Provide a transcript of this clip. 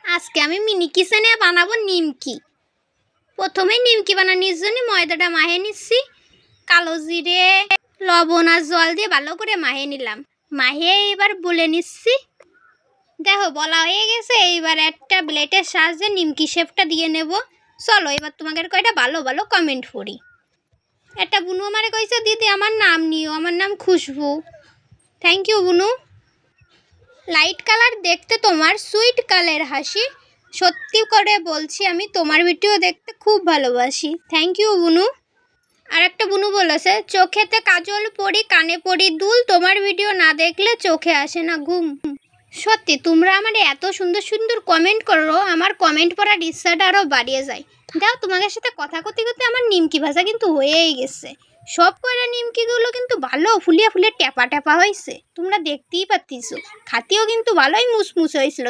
আজকে আমি মিনি কিচেনে বানাবো নিমকি। প্রথমে নিমকি বানানোর জন্য ময়দাটা মাখিয়ে নিচ্ছি। কালো জিরে, লবণ আর জল দিয়ে ভালো করে মাখিয়ে নিলাম। মাখিয়ে এবার বলে নিচ্ছি। দেখো বলা হয়ে গেছে। এইবার একটা ব্লেডের সাহায্যে নিমকি শেপটা দিয়ে নেব। চলো এবার তোমাদের কয়টা ভালো ভালো কমেন্ট করি। একটা বুনু আমারে কইছে দিদি আমার নাম নিও, আমার নাম খুশবু। থ্যাংক ইউ বুনু। লাইট কালার দেখতে তোমার সুইট কালার হাসি, সত্যি করে বলছি আমি তোমার ভিডিও দেখতে খুব ভালোবাসি। থ্যাংক ইউ বুনু। আর একটা বুনু বলেছে চোখেতে কাজল পরি কানে পরি দুল, তোমার ভিডিও না দেখলে চোখে আসে না ঘুম। সত্যি তোমরা আমার এত সুন্দর সুন্দর কমেন্ট করো, আমার কমেন্ট পড়ার ইচ্ছাটা আরও বাড়িয়ে যায়। দাও তোমাদের সাথে কথা করতে করতে আমার নিমকি ভাজা কিন্তু হয়েই গেছে। সব কয়টা নিমকিগুলো কিন্তু ভালো ফুলিয়ে ফুলিয়ে টেপা টেপা হয়েছে, তোমরা দেখতেই পাচ্ছ। খাতেও কিন্তু ভালোই মুসমুস হয়েছিল।